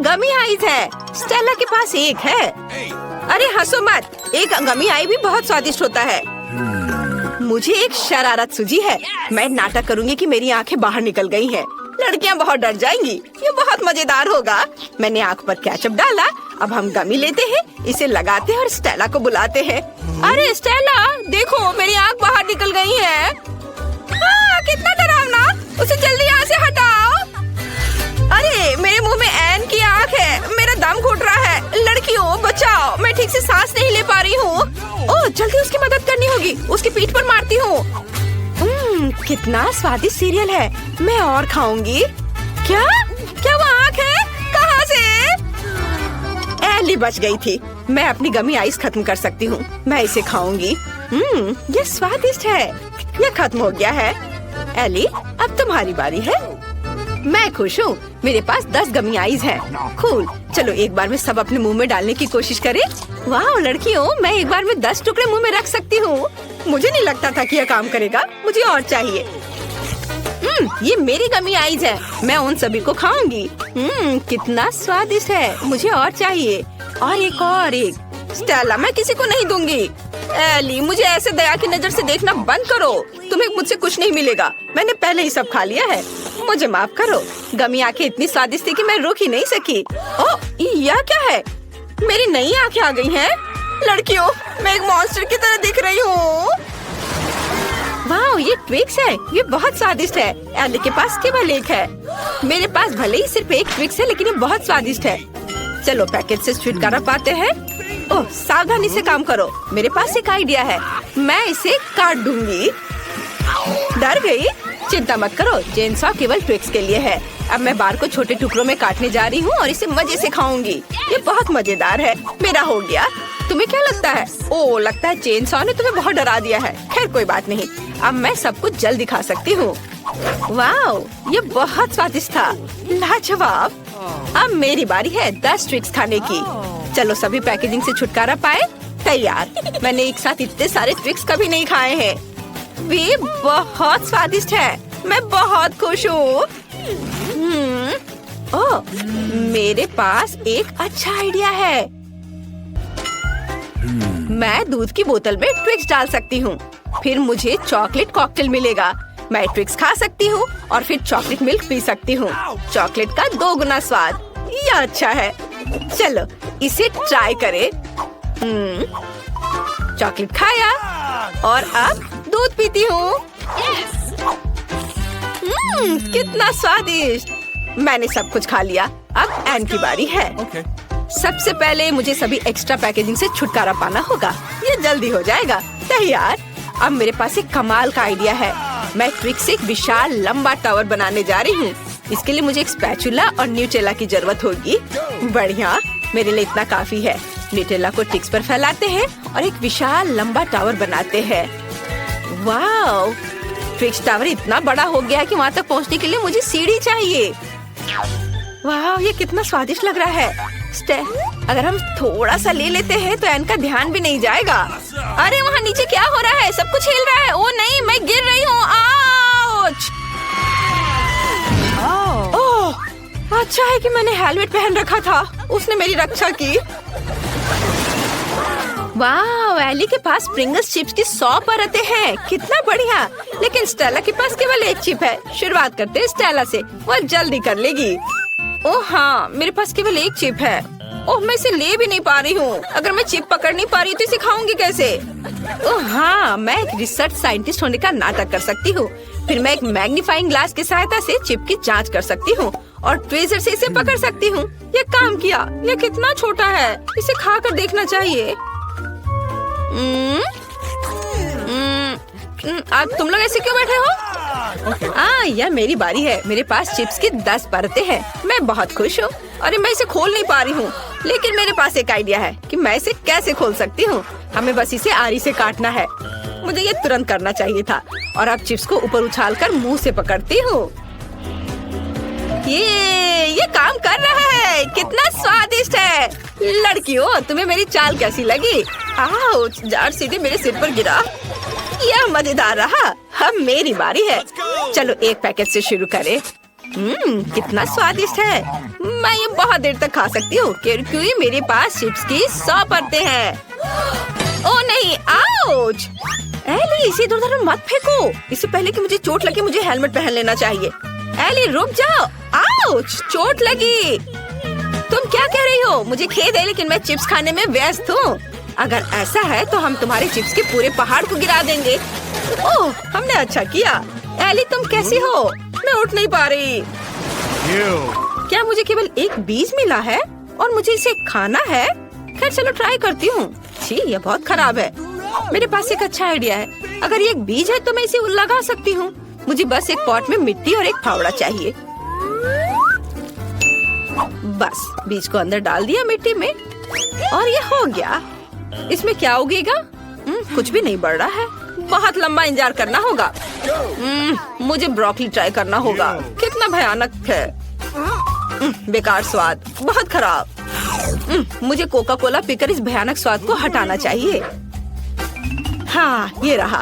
गमी ice है। Stella के पास एक है। अरे हंसो मत, एक गमी आई भी बहुत स्वादिष्ट होता है। मुझे एक शरारत सूझी है। मैं नाटक करूंगी कि मेरी आंखें बाहर निकल गई हैं। लड़कियां बहुत डर जाएंगी। ये बहुत मजेदार होगा। मैंने आंख पर केचप डाला। अब हम गमी लेते हैं, इसे लगाते हैं और स्टेला को बुलाते हैं। अरे स्टेला, देखो मेरी आंख बाहर निकल गई है। कितना डरावना, उसे जल्दी यहाँ से हटाओ। अरे मेरे मुंह में एन की आंख है। मेरा दम घुट रहा है। लड़कियों बचाओ, मैं ठीक से सांस नहीं ले पा रही हूँ। ओह, जल्दी उसकी मदद करनी होगी। उसकी पीठ पर मारती हूँ। कितना स्वादिष्ट सीरियल है। मैं और खाऊंगी। क्या क्या वो आंख है? कहाँ से? एली बच गई थी। मैं अपनी गमी आइस खत्म कर सकती हूँ। मैं इसे खाऊंगी। ये स्वादिष्ट है। ये खत्म हो गया है। एली, अब तुम्हारी बारी है। मैं खुश हूँ। मेरे पास 10 गमी आइस है। कूल। चलो एक बार में सब अपने मुंह में डालने की कोशिश करें। वाह लड़कियों, मैं एक बार में 10 टुकड़े मुंह में रख सकती हूँ। मुझे नहीं लगता था कि यह काम करेगा। मुझे और चाहिए। ये मेरी गमी आइस है। मैं उन सभी को खाऊंगी। कितना स्वादिष्ट है। मुझे और चाहिए। और एक। स्टेला, मैं किसी को नहीं दूंगी। एली, मुझे ऐसे दया की नजर से देखना बंद करो। तुम्हें मुझसे कुछ नहीं मिलेगा। मैंने पहले ही सब खा लिया है। मुझे माफ करो। गमी आंखें इतनी स्वादिष्ट थी कि मैं रोक ही नहीं सकी। ओह, यह क्या है? मेरी नई आंखें आ गई हैं। लड़कियों, मैं एक मॉन्स्टर की तरह दिख रही हूँ। वाह, ये ट्विक्स है। ये बहुत स्वादिष्ट है। एली के पास केवल एक है। मेरे पास भले ही सिर्फ एक ट्विक्स है, लेकिन ये बहुत स्वादिष्ट है। चलो पैकेट से छुटकारा पाते हैं। ओह, सावधानी से काम करो। मेरे पास एक आइडिया है। मैं इसे काट दूंगी। डर गई? चिंता मत करो, चेनसॉ केवल ट्विक्स के लिए है। अब मैं बार को छोटे टुकड़ों में काटने जा रही हूँ और इसे मजे से खाऊंगी। ये बहुत मजेदार है। मेरा हो गया। तुम्हें क्या लगता है? ओह, लगता है चेनसॉ ने तुम्हें बहुत डरा दिया है। खैर कोई बात नहीं। अब मैं सब कुछ जल्द दिखा सकती हूँ। वाह, ये बहुत स्वादिष्ट था। लाजवाब। अब मेरी बारी है 10 ट्विक्स खाने की। चलो सभी पैकेजिंग से छुटकारा पाए। तैयार। मैंने एक साथ इतने सारे ट्विक्स कभी नहीं खाए हैं। वे बहुत स्वादिष्ट है। मैं बहुत खुश हूँ। ओह, मेरे पास एक अच्छा आइडिया है। मैं दूध की बोतल में ट्विक्स डाल सकती हूँ। फिर मुझे चॉकलेट कॉकटेल मिलेगा। मैं ट्विक्स खा सकती हूँ और फिर चॉकलेट मिल्क पी सकती हूँ। चॉकलेट का 2 गुना स्वाद। यह अच्छा है। चलो इसे ट्राई करें। चॉकलेट खाया और अब दूध पीती हूँ। कितना स्वादिष्ट। मैंने सब कुछ खा लिया। अब एन की बारी है। सबसे पहले मुझे सभी एक्स्ट्रा पैकेजिंग से छुटकारा पाना होगा। ये जल्दी हो जाएगा। तैयार। अब मेरे पास एक कमाल का आइडिया है। मैं ट्विक्स से एक विशाल लंबा टावर बनाने जा रही हूँ। इसके लिए मुझे एक स्पैचुला और न्यूटेला की जरूरत होगी। बढ़िया, मेरे लिए इतना काफी है। न्यूटेला को ट्विक्स पर फैलाते हैं और एक विशाल लंबा टावर बनाते हैं। वाह, ट्विक्स टावर इतना बड़ा हो गया कि वहाँ तक पहुँचने के लिए मुझे सीढ़ी चाहिए। वाह, ये कितना स्वादिष्ट लग रहा है। अगर हम थोड़ा सा ले लेते हैं तो एन का ध्यान भी नहीं जाएगा। अरे वहाँ नीचे क्या हो रहा है? सब कुछ हिल रहा है। ओ नहीं, मैं गिर रही हूँ। आउच! ओह, अच्छा है कि मैंने हेलमेट पहन रखा था। उसने मेरी रक्षा की। वाह, एली के पास प्रिंगल्स चिप्स की 100 परतें हैं। कितना बढ़िया। लेकिन स्टेला के पास केवल एक चिप है। शुरुआत करते हैं स्टेला से। वह जल्दी कर लेगी। ओह हाँ, मेरे पास केवल एक चिप है। ओह, मैं इसे ले भी नहीं पा रही हूँ। अगर मैं चिप पकड़ नहीं पा रही तो इसे खाऊंगी कैसे? ओह हाँ, मैं एक रिसर्च साइंटिस्ट होने का नाटक कर सकती हूँ। फिर मैं एक मैग्नीफाइंग ग्लास की सहायता से चिप की जांच कर सकती हूँ और ट्वीजर से इसे पकड़ सकती हूँ। ये काम किया। ये कितना छोटा है। इसे खा कर देखना चाहिए। अब तुम लोग ऐसे क्यों बैठे हो? यह मेरी बारी है। मेरे पास चिप्स की 10 परतें हैं। मैं बहुत खुश हूँ। अरे मैं इसे खोल नहीं पा रही हूँ, लेकिन मेरे पास एक आइडिया है कि मैं इसे कैसे खोल सकती हूँ। हमें बस इसे आरी से काटना है। मुझे ये तुरंत करना चाहिए था। और अब चिप्स को ऊपर उछालकर मुंह से पकड़ती हूँ। ये काम कर रहा है। कितना स्वादिष्ट है। लड़कियों, तुम्हें मेरी चाल कैसी लगी? आउच! जार सीधे मेरे सिर पर गिरा। यह मजेदार रहा। अब मेरी बारी है। चलो एक पैकेट से शुरू करें। कितना स्वादिष्ट है। मैं ये बहुत देर तक खा सकती हूँ क्योंकि मेरे पास चिप्स की 100 परतें हैं। ओ नहीं, आउच! एली, इसे इधर-उधर मत फेंको। इससे पहले कि मुझे चोट लगे मुझे हेलमेट पहन लेना चाहिए। एली, रुक जाओ। आउच! चोट लगी। तुम क्या कह रही हो? मुझे खेद है लेकिन मैं चिप्स खाने में व्यस्त हूँ। अगर ऐसा है तो हम तुम्हारे चिप्स के पूरे पहाड़ को गिरा देंगे। ओह, हमने अच्छा किया। एली, तुम कैसी हो? मैं उठ नहीं पा रही। क्या मुझे केवल एक बीज मिला है और मुझे इसे खाना है? खैर चलो ट्राई करती हूँ। छी, ये बहुत खराब है। मेरे पास एक अच्छा आइडिया है। अगर ये एक बीज है तो मैं इसे लगा सकती हूँ। मुझे बस एक पॉट में मिट्टी और एक फावड़ा चाहिए। बस बीज को अंदर डाल दिया मिट्टी में और ये हो गया। इसमें क्या उगेगा? कुछ भी नहीं बढ़ रहा है। बहुत लंबा इंतजार करना होगा। मुझे ब्रोकली ट्राई करना होगा। कितना भयानक है। बेकार स्वाद, बहुत खराब। मुझे कोका कोला पीकर इस भयानक स्वाद को हटाना चाहिए। हाँ, ये रहा।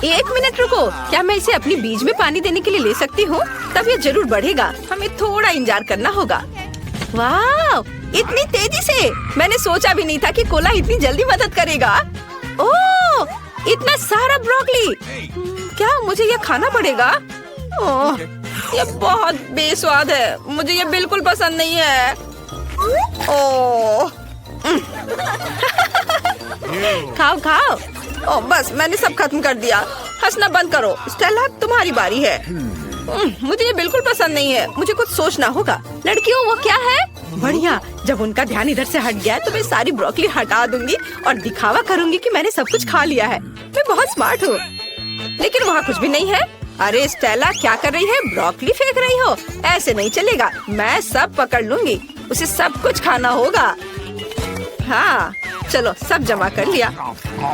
1 मिनट रुको। क्या मैं इसे अपनी बीज में पानी देने के लिए ले सकती हूँ? तब ये जरूर बढ़ेगा। हमें थोड़ा इंतजार करना होगा। वाह, इतनी तेजी से! मैंने सोचा भी नहीं था कि कोला इतनी जल्दी मदद करेगा। ओह, इतना सारा ब्रोकली! क्या मुझे ये खाना पड़ेगा? ओह, ये बहुत बेस्वाद है। मुझे ये बिल्कुल पसंद नहीं है। ओह, खाओ खाओ। ओह, बस मैंने सब खत्म कर दिया। हंसना बंद करो। स्टेला, तुम्हारी बारी है। मुझे ये बिल्कुल पसंद नहीं है। मुझे कुछ सोचना होगा। लड़कियों, वो क्या है? बढ़िया। जब उनका ध्यान इधर से हट गया तो मैं सारी ब्रोकली हटा दूंगी और दिखावा करूंगी कि मैंने सब कुछ खा लिया है। मैं बहुत स्मार्ट हूँ। लेकिन वहाँ कुछ भी नहीं है। अरे स्टेला, क्या कर रही है? ब्रोकली फेंक रही हो? ऐसे नहीं चलेगा। मैं सब पकड़ लूंगी। उसे सब कुछ खाना होगा। हाँ, चलो सब जमा कर लिया।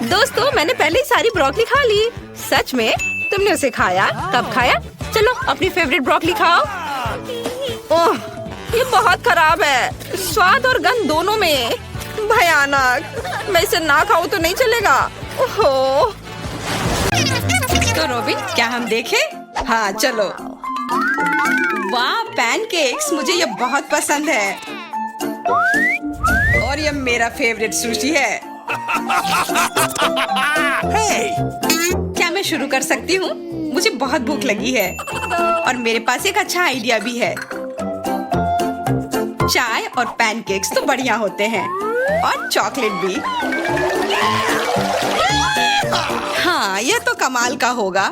दोस्तों, मैंने पहले ही सारी ब्रोकली खा ली। सच में? तुमने उसे खाया? कब खाया? चलो अपनी फेवरेट ब्रोकली खाओ। ओह, ये बहुत खराब है। स्वाद और गंध दोनों में। भयानक। मैं इसे ना खाऊं तो नहीं चलेगा। ओहो। तो रॉबिन, क्या हम देखें? हाँ चलो। वाह, पैनकेक्स! मुझे ये बहुत पसंद है और ये मेरा फेवरेट सुशी है। क्या मैं शुरू कर सकती हूँ? मुझे बहुत भूख लगी है और मेरे पास एक अच्छा आइडिया भी है। चाय और पैनकेक्स तो बढ़िया होते हैं और चॉकलेट भी। हाँ, यह तो कमाल का होगा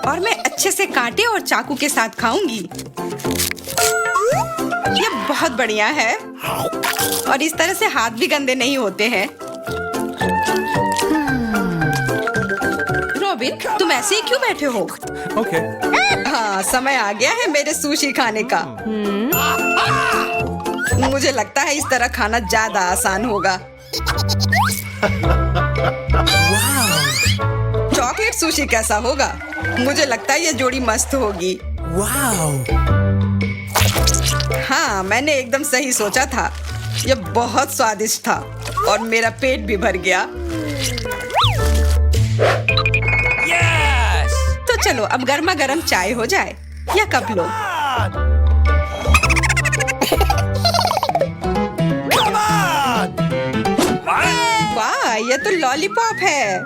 और मैं अच्छे से कांटे और चाकू के साथ खाऊंगी। ये बहुत बढ़िया है और इस तरह से हाथ भी गंदे नहीं होते हैं। रॉबिन, तुम ऐसे ही क्यों बैठे हो? ओके। हाँ, समय आ गया है मेरे सुशी खाने का। मुझे लगता है इस तरह खाना ज्यादा आसान होगा। चॉकलेट सुशी कैसा होगा? मुझे लगता है ये जोड़ी मस्त होगी। हाँ, मैंने एकदम सही सोचा था। ये बहुत स्वादिष्ट था और मेरा पेट भी भर गया। तो चलो अब गर्मा गर्म चाय हो जाए या कप लो। वाह, ये तो लॉलीपॉप है।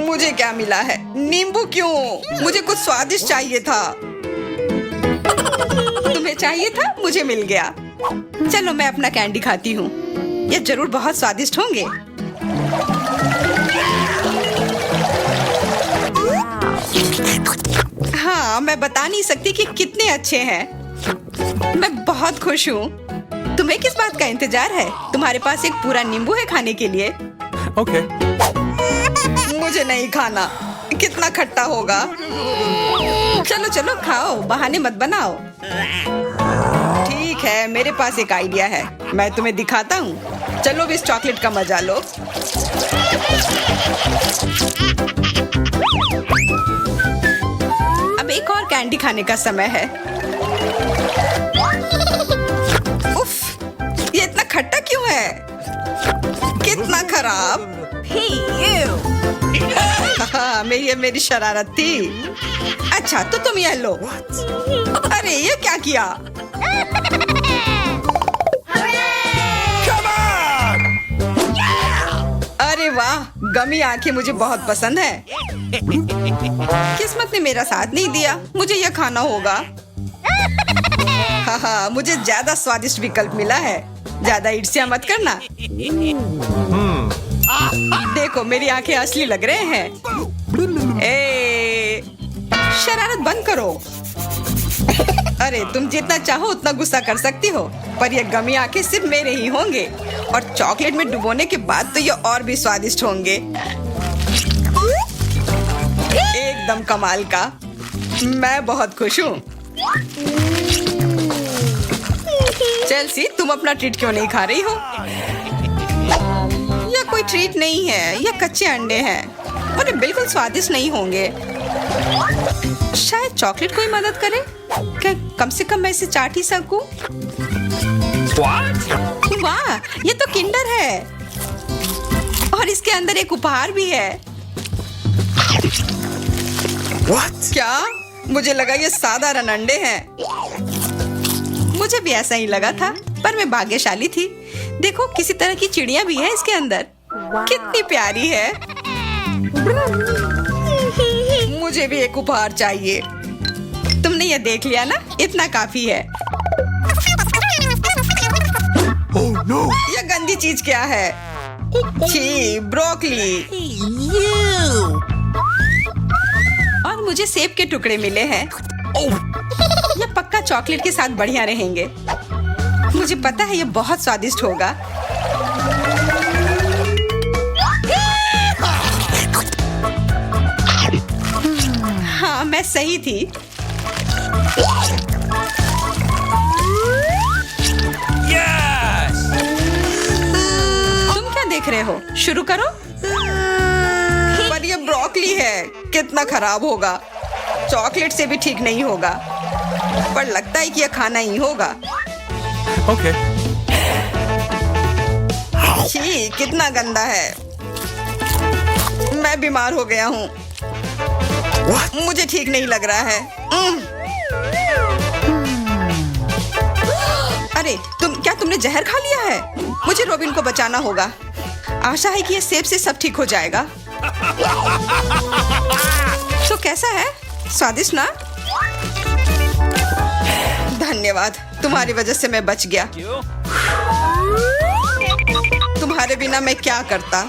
मुझे क्या मिला है? नींबू क्यों? मुझे कुछ स्वादिष्ट चाहिए था। तुम्हें चाहिए था? मुझे मिल गया। चलो मैं अपना कैंडी खाती हूँ। ये जरूर बहुत स्वादिष्ट होंगे। हाँ, मैं बता नहीं सकती कि कितने अच्छे हैं। मैं बहुत खुश हूँ। तुम्हें किस बात का इंतजार है? तुम्हारे पास एक पूरा नींबू है खाने के लिए। ओके। मुझे नहीं खाना। कितना खट्टा होगा। चलो चलो खाओ, बहाने मत बनाओ। ठीक है, मेरे पास एक आइडिया है। मैं तुम्हें दिखाता हूँ। चलो भी इस चॉकलेट का मजा लो। अब एक और कैंडी खाने का समय है। उफ, ये इतना खट्टा क्यों है? कितना खराब। हाँ, मेरी शरारत थी। अच्छा तो तुम ये लो। अरे ये क्या किया? अरे वाह, गमी आंखें मुझे बहुत पसंद है। किस्मत ने मेरा साथ नहीं दिया, मुझे यह खाना होगा। हाँ, मुझे ज्यादा स्वादिष्ट विकल्प मिला है। ज्यादा ईर्ष्या मत करना। देखो मेरी आंखें असली लग रहे हैं। शरारत बंद करो। अरे तुम जितना चाहो उतना गुस्सा कर सकती हो, पर ये गमी आंखें सिर्फ मेरे ही होंगे और चॉकलेट में डुबोने के बाद तो ये और भी स्वादिष्ट होंगे। एकदम कमाल का। मैं बहुत खुश हूँ। चेल्सी, तुम अपना ट्रीट क्यों नहीं खा रही हो? यह कोई ट्रीट नहीं है, यह कच्चे अंडे हैं और ये बिल्कुल स्वादिष्ट नहीं होंगे। शायद चॉकलेट कोई मदद करे। क्या कम से कम मैं इसे चाट ही सकूं? वाह, ये तो किंडर है और इसके अंदर एक उपहार भी है। क्या? मुझे लगा ये साधारण अंडे हैं। मुझे भी ऐसा ही लगा था, पर मैं भाग्यशाली थी। देखो किसी तरह की चिड़िया भी है इसके अंदर। कितनी प्यारी है। मुझे भी एक उपहार चाहिए। तुमने ये देख लिया ना, इतना काफी है। Oh no! ये गंदी चीज क्या है? छी, ब्रोकली। और मुझे सेब के टुकड़े मिले हैं। ये पक्का चॉकलेट के साथ बढ़िया रहेंगे। मुझे पता है ये बहुत स्वादिष्ट होगा। हाँ, मैं सही थी। Yes! तुम क्या देख रहे हो? शुरू करो। पर ये ब्रोकली है, कितना खराब होगा। चॉकलेट से भी ठीक नहीं होगा, पर लगता है कि यह खाना ही होगा। Okay. छी, कितना गंदा है। मैं बीमार हो गया हूँ। मुझे ठीक नहीं लग रहा है। अरे तुमने जहर खा लिया है? मुझे रोबिन को बचाना होगा। आशा है कि ये सेब से सब ठीक हो जाएगा। तो कैसा है? स्वादिष्ट ना? धन्यवाद, तुम्हारी वजह से मैं बच गया। तुम्हारे बिना मैं क्या करता?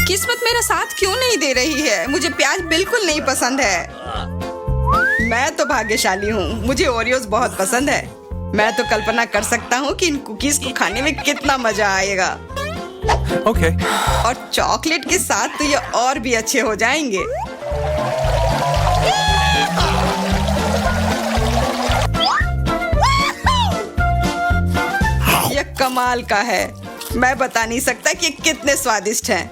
किस्मत मेरा साथ क्यों नहीं दे रही है? मुझे प्याज बिल्कुल नहीं पसंद है। मैं तो भाग्यशाली हूँ, मुझे ओरियोज बहुत पसंद है। मैं तो कल्पना कर सकता हूँ कि इन कुकीज को खाने में कितना मजा आएगा। Okay. और चॉकलेट के साथ तो ये और भी अच्छे हो जाएंगे। ये कमाल का है। मैं बता नहीं सकता कि कितने स्वादिष्ट हैं।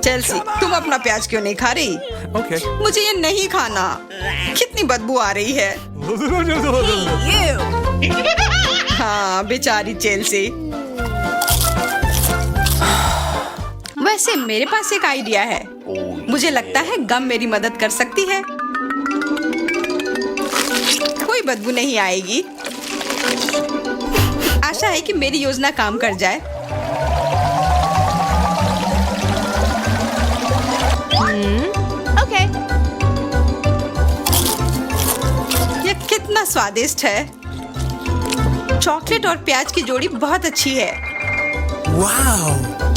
चेल्सी, तुम अपना प्याज क्यों नहीं खा रही? Okay. मुझे ये नहीं खाना। कितनी बदबू आ रही है। हाँ, बेचारी चेल्सी। वैसे मेरे पास एक आइडिया है। मुझे लगता है गम मेरी मदद कर सकती है। कोई बदबू नहीं आएगी। आशा है कि मेरी योजना काम कर जाए। Okay. ये कितना स्वादिष्ट है। चॉकलेट और प्याज की जोड़ी बहुत अच्छी है। Wow!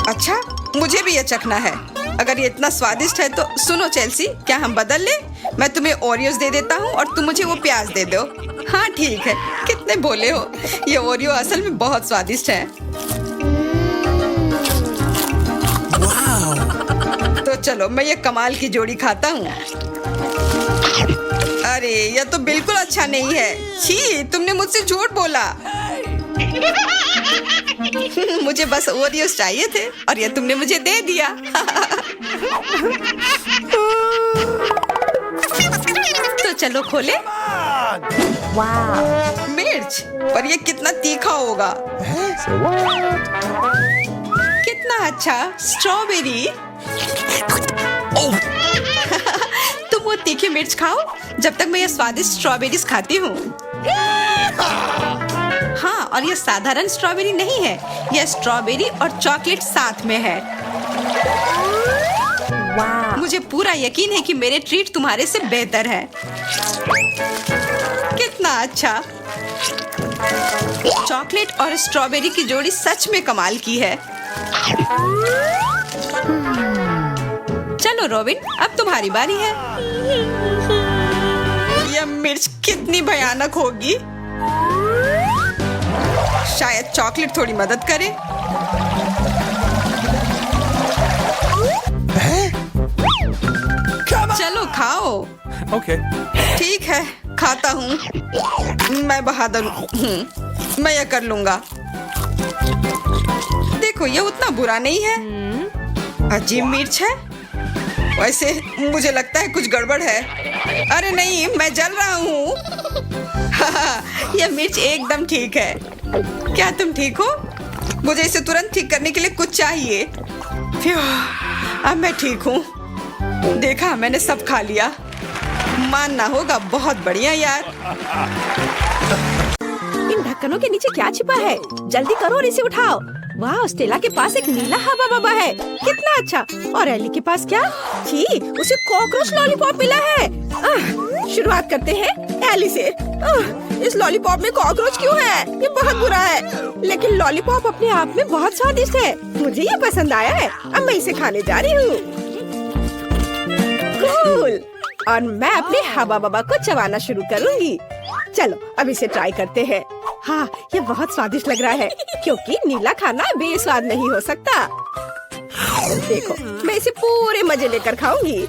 अच्छा, मुझे भी ये चखना है। अगर ये इतना स्वादिष्ट है तो सुनो चेल्सी, क्या हम बदल लें? मैं तुम्हें ओरियोज दे देता हूँ और तुम मुझे वो प्याज दे दो। हाँ ठीक है। कितने भोले हो। ये ओरियो असल में बहुत स्वादिष्ट है। Wow! तो चलो मैं ये कमाल की जोड़ी खाता हूँ। अरे यह तो बिल्कुल अच्छा नहीं है। छी, तुमने मुझसे झूठ बोला। मुझे बस ओरियोस चाहिए थे और ये तुमने मुझे दे दिया। तो चलो खोले। Wow. मिर्च, पर ये कितना तीखा होगा। कितना अच्छा, स्ट्रॉबेरी। तुम वो तीखी मिर्च खाओ जब तक मैं ये स्वादिष्ट स्ट्रॉबेरीज खाती हूँ। हाँ, और ये साधारण स्ट्रॉबेरी नहीं है, यह स्ट्रॉबेरी और चॉकलेट साथ में है। Wow. मुझे पूरा यकीन है कि मेरे ट्रीट तुम्हारे से बेहतर है। कितना अच्छा, चॉकलेट और स्ट्रॉबेरी की जोड़ी सच में कमाल की है। चलो रॉबिन, अब तुम्हारी बारी है। यह मिर्च कितनी भयानक होगी। शायद चॉकलेट थोड़ी मदद करे। चलो खाओ। Okay. ठीक है, खाता हूँ। मैं बहादुर हूँ, मैं यह कर लूंगा। देखो, ये उतना बुरा नहीं है। अजीब मिर्च है। वैसे मुझे लगता है कुछ गड़बड़ है। अरे नहीं, मैं जल रहा हूँ। यह मिर्च एकदम ठीक है। क्या तुम ठीक हो? मुझे इसे तुरंत ठीक करने के लिए कुछ चाहिए। फ्यू, अब मैं ठीक हूँ। देखा, मैंने सब खा लिया। मानना होगा, बहुत बढ़िया यार। इन ढक्कनों के नीचे क्या छिपा है? जल्दी करो और इसे उठाओ। वाह, स्टेला के पास एक नीला हवा बबा है। कितना अच्छा। और एली के पास क्या? जी, उसे कॉकरोच लॉलीपॉप मिला है। शुरुआत करते हैं एली से। इस लॉलीपॉप में कॉकरोच क्यों है? ये बहुत बुरा है। लेकिन लॉलीपॉप अपने आप में बहुत स्वादिष्ट है। मुझे ये पसंद आया है। अब मैं इसे खाने जा रही हूँ। कूल। और मैं अपने हवा बबा को चबाना शुरू करूंगी। चलो, अब इसे ट्राई करते हैं। हाँ, ये बहुत स्वादिष्ट लग रहा है, क्योंकि नीला खाना बेस्वाद नहीं हो सकता। देखो, मैं इसे पूरे मजे लेकर खाऊंगी।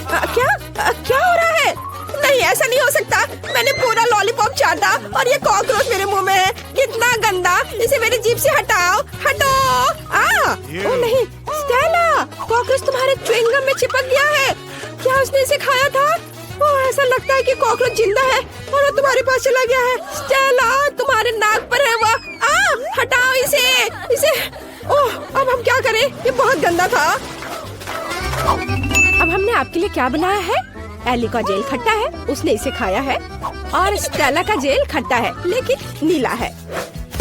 क्या हो रहा है? नहीं, ऐसा नहीं हो सकता। मैंने पूरा लॉलीपॉप चाटा और ये कॉकरोच मेरे मुंह में है। कितना गंदा। इसे मेरी जीभ से हटाओ, हटो। ओ नहीं, स्टेला, कॉकरोच तुम्हारे च्युइंगम में चिपक गया है। क्या उसने इसे खाया था? ओह, ऐसा लगता है कि कॉकरोच जिंदा है और वो तुम्हारे पास चला गया है। स्टेला, तुम्हारे नाक पर है वो। हटाओ इसे। ओह, अब हम क्या करें? ये बहुत गंदा था। अब हमने आपके लिए क्या बनाया है? एली का जेल खट्टा है, उसने इसे खाया है। और स्टेला का जेल खट्टा है, लेकिन नीला है।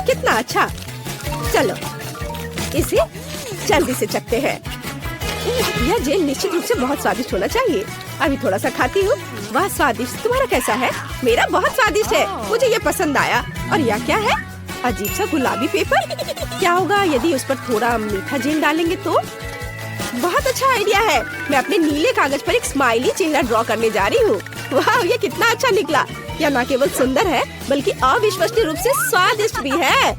कितना अच्छा। चलो, इसे जल्दी से चखते हैं। यह जेल निश्चित रूप से बहुत स्वादिष्ट होना चाहिए। अभी थोड़ा सा खाती हूँ। वाह, स्वादिष्ट। तुम्हारा कैसा है? मेरा बहुत स्वादिष्ट है, मुझे ये पसंद आया। और यह क्या है? अजीब सा गुलाबी पेपर। क्या होगा यदि उस पर थोड़ा मीठा जेल डालेंगे तो? बहुत अच्छा आइडिया है। मैं अपने नीले कागज पर एक स्माइली चेहरा ड्रॉ करने जा रही हूँ। वाह, ये कितना अच्छा निकला। यह न केवल सुंदर है, बल्कि अविश्वसनीय रूप से स्वादिष्ट भी है।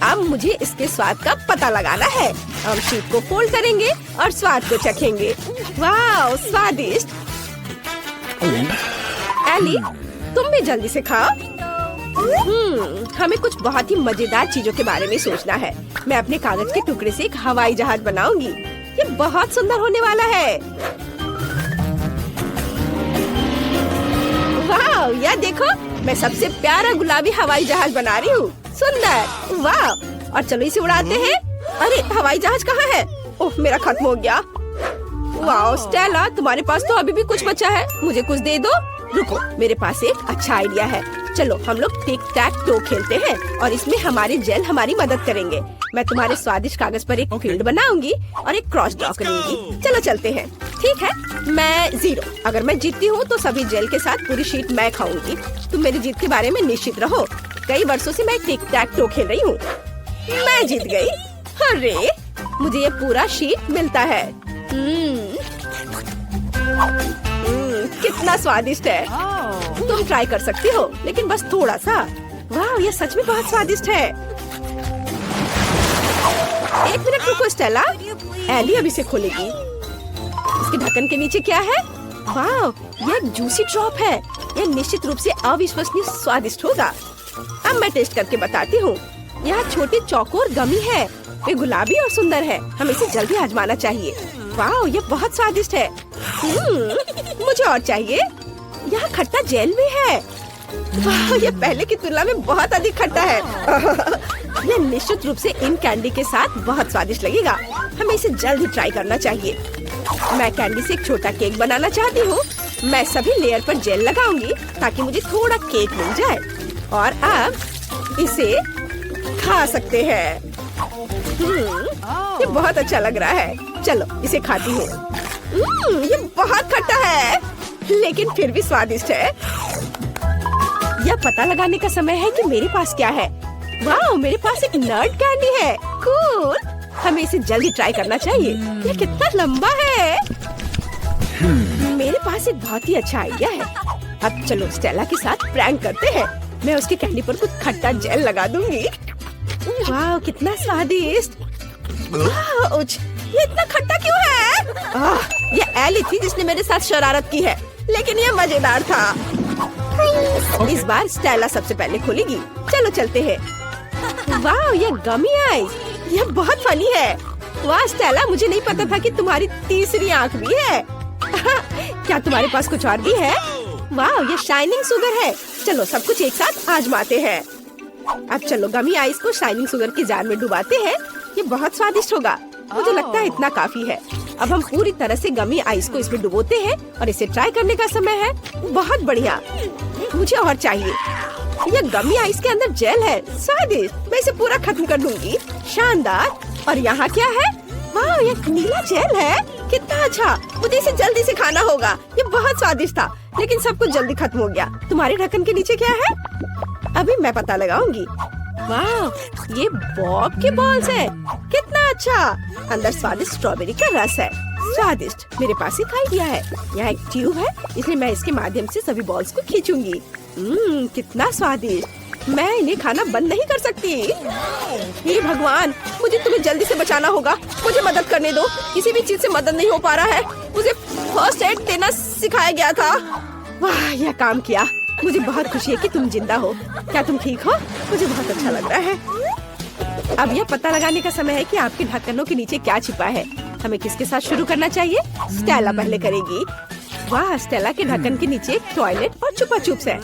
अब मुझे इसके स्वाद का पता लगाना है। हम शीट को फोल्ड करेंगे और स्वाद को चखेंगे। वाह, स्वादिष्ट। एली, तुम भी जल्दी से खाओ। हमें कुछ बहुत ही मजेदार चीजों के बारे में सोचना है। मैं अपने कागज के टुकड़े से एक हवाई जहाज बनाऊंगी। ये बहुत सुंदर होने वाला है। वाह, यह देखो, मैं सबसे प्यारा गुलाबी हवाई जहाज बना रही हूँ। सुंदर। वाह, और चलो इसे उड़ाते हैं। अरे, हवाई जहाज कहाँ है? ओह, मेरा खत्म हो गया। वाह स्टेला, तुम्हारे पास तो अभी भी कुछ बचा है। मुझे कुछ दे दो। रुको, मेरे पास एक अच्छा आइडिया है। चलो, हम लोग टिक टैक टो खेलते हैं और इसमें हमारे जेल हमारी मदद करेंगे। मैं तुम्हारे स्वादिष्ट कागज पर एक फील्ड बनाऊंगी और एक क्रॉस ड्रॉ करूंगी। चलो चलते हैं। ठीक है, मैं 0। अगर मैं जीतती हूँ तो सभी जेल के साथ पूरी शीट मैं खाऊंगी। तुम मेरी जीत के बारे में निश्चित रहो। कई वर्षों से मैं टिक टैक टो खेल रही हूँ। मैं जीत गई। अरे, मुझे ये पूरा शीट मिलता है। कितना स्वादिष्ट है। तुम ट्राई कर सकती हो, लेकिन बस थोड़ा सा। वाह, ये सच में बहुत स्वादिष्ट है। एक मिनट रुको स्टेला, एली अभी से खोलेगी। इसके ढक्कन के नीचे क्या है? वाह, यह जूसी ड्रॉप है। यह निश्चित रूप से अविश्वसनीय स्वादिष्ट होगा। अब मैं टेस्ट करके बताती हूँ। यह छोटे चौकोर गमी है। वे गुलाबी और सुंदर है। हमें इसे जल्दी आजमाना चाहिए। वाह, ये बहुत स्वादिष्ट है। मुझे और चाहिए। यहाँ खट्टा जेल भी है। वाह, ये पहले की तुलना में बहुत अधिक खट्टा है। ये निश्चित रूप से इन कैंडी के साथ बहुत स्वादिष्ट लगेगा। हमें इसे जल्द ही ट्राई करना चाहिए। मैं कैंडी से एक छोटा केक बनाना चाहती हूँ। मैं सभी लेयर पर जेल लगाऊंगी ताकि मुझे थोड़ा केक मिल जाए। और अब इसे खा सकते हैं। ये बहुत अच्छा लग रहा है। चलो इसे खाती हूँ। ये बहुत खट्टा है, लेकिन फिर भी स्वादिष्ट है। यह पता लगाने का समय है कि मेरे पास क्या है। वाह, मेरे पास एक नट कैंडी है। कूल। हमें इसे जल्दी ट्राई करना चाहिए। ये कितना लंबा है। मेरे पास एक बहुत ही अच्छा आइडिया है। अब चलो स्टेला के साथ प्रैंक करते हैं। मैं उसके कैंडी पर कुछ खट्टा जेल लगा दूंगी। वाह, कितना स्वादिष्ट। ये इतना खट्टा क्यों है? ये एली थी जिसने मेरे साथ शरारत की है, लेकिन ये मजेदार था। इस बार स्टेला सबसे पहले खोलेगी। चलो चलते हैं। वाह, ये गमी आइस। ये बहुत फनी है। वाह स्टेला, मुझे नहीं पता था कि तुम्हारी तीसरी आंख भी है। क्या तुम्हारे पास कुछ और भी है? वाह, ये शाइनिंग शुगर है। चलो सब कुछ एक साथ आजमाते हैं। अब चलो गमी आइस को शाइनिंग शुगर की जार में डुबाते हैं। ये बहुत स्वादिष्ट होगा। मुझे लगता है इतना काफी है। अब हम पूरी तरह से गमी आइस को इसमें डुबोते हैं और इसे ट्राई करने का समय है। बहुत बढ़िया। मुझे और चाहिए। ये गमी आइस के अंदर जेल है। स्वादिष्ट। मैं इसे पूरा खत्म कर दूंगी। शानदार। और यहाँ क्या है? वाह, ये नीला जेल है। कितना अच्छा। मुझे इसे जल्दी से खाना होगा। ये बहुत स्वादिष्ट था, लेकिन सब कुछ जल्दी खत्म हो गया। तुम्हारे ढक्कन के नीचे क्या है? अभी मैं पता लगाऊंगी। वाह, ये बॉब के बॉल्स है। कितना अच्छा। अंदर स्वादिष्ट स्ट्रॉबेरी का रस है। स्वादिष्ट। मेरे पास एक आइडिया है। यहाँ एक ट्यूब है, इसलिए मैं इसके माध्यम से सभी बॉल्स को खींचूंगी। कितना स्वादिष्ट। मैं इन्हें खाना बंद नहीं कर सकती। हे भगवान, मुझे तुम्हें जल्दी से बचाना होगा। मुझे मदद करने दो। किसी भी चीज से मदद नहीं हो पा रहा है। मुझे फर्स्ट एड देना सिखाया गया था। वाह, यह काम किया। मुझे बहुत खुशी है कि तुम जिंदा हो। क्या तुम ठीक हो? मुझे बहुत अच्छा लग रहा है। अब यह पता लगाने का समय है कि आपके ढक्कनों के नीचे क्या छिपा है। हमें किसके साथ शुरू करना चाहिए? स्टेला पहले करेगी। वाह, स्टेला के ढक्कन के नीचे एक टॉयलेट और छुपा चुप्स है।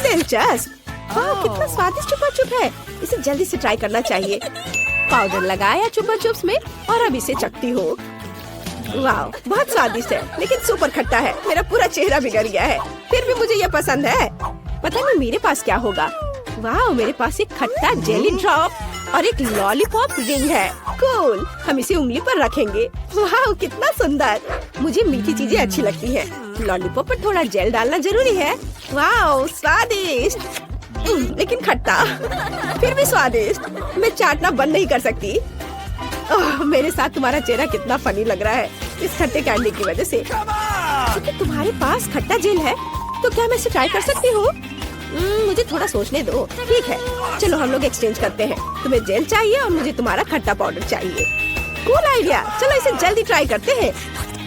दिलचस्प। वाह, कितना स्वादिष्ट छुपा चुप है। इसे जल्दी से ट्राई करना चाहिए। पाउडर लगाया छुपा चुप्स में और अब इसे चखती हूँ। वाह, बहुत स्वादिष्ट है, लेकिन सुपर खट्टा है। मेरा पूरा चेहरा बिगड़ गया है। फिर भी मुझे ये पसंद है। पता नहीं मेरे पास क्या होगा। वाह, मेरे पास एक खट्टा जेली ड्रॉप और एक लॉलीपॉप रिंग है। कूल। हम इसे उंगली पर रखेंगे। वाह, कितना सुंदर। मुझे मीठी चीजें अच्छी लगती है। लॉलीपॉप पर थोड़ा जेल डालना जरूरी है। वाह, स्वादिष्ट, लेकिन खट्टा, फिर भी स्वादिष्ट। मैं चाटना बंद नहीं कर सकती। मेरे साथ तुम्हारा चेहरा कितना फनी लग रहा है इस खट्टे कैंडी की वजह से। क्योंकि तुम्हारे पास खट्टा जेल है, तो क्या मैं इसे ट्राई कर सकती हूँ? मुझे थोड़ा सोचने दो। ठीक है, चलो हम लोग एक्सचेंज करते हैं। तुम्हें जेल चाहिए और मुझे तुम्हारा खट्टा पाउडर चाहिए। Cool idea. चलो इसे जल्दी ट्राई करते हैं।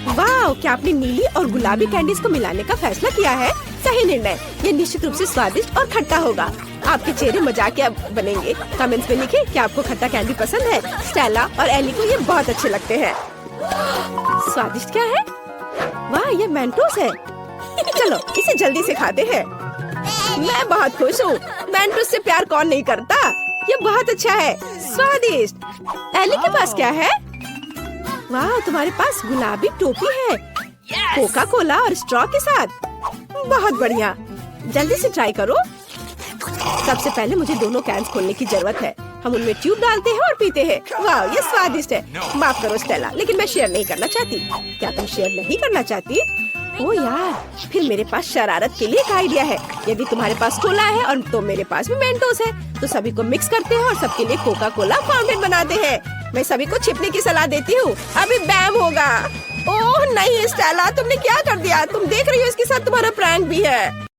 वाह, क्या आपने नीली और गुलाबी कैंडीज को मिलाने का फैसला किया है? सही निर्णय। ये निश्चित रूप से स्वादिष्ट और खट्टा होगा। आपके चेहरे मजाकिया बनेंगे। कमेंट्स में लिखें कि आपको खट्टा कैंडी पसंद है। स्टेला और एली को ये बहुत अच्छे लगते हैं। स्वादिष्ट क्या है? वाह, ये मेंटोस है। चलो इसे जल्दी से खाते हैं। मैं बहुत खुश हूँ। मेंटोस से प्यार कौन नहीं करता। ये बहुत अच्छा है। स्वादिष्ट। एली के पास क्या है? वाह, तुम्हारे पास गुलाबी टोपी है। कोका कोला और स्ट्रॉ के साथ। बहुत बढ़िया। जल्दी से ट्राई करो। सबसे पहले मुझे दोनों कैंस खोलने की जरूरत है। हम उनमें ट्यूब डालते हैं और पीते हैं। वाह, ये स्वादिष्ट है। माफ करो स्टेला, लेकिन मैं शेयर नहीं करना चाहती। क्या तुम शेयर नहीं करना चाहती? ओ यार, फिर मेरे पास शरारत के लिए एक आइडिया है। यदि तुम्हारे पास कोला है और तो मेरे पास भी मेंटोस है, तो सभी को मिक्स करते हैं और सबके लिए कोका कोला फाउंटेन बनाते हैं। मैं सभी को छिपने की सलाह देती हूँ। अभी बैम होगा। ओह नहीं स्टेला, तुमने क्या कर दिया? तुम देख रही हो इसके साथ तुम्हारा प्रैंक भी है।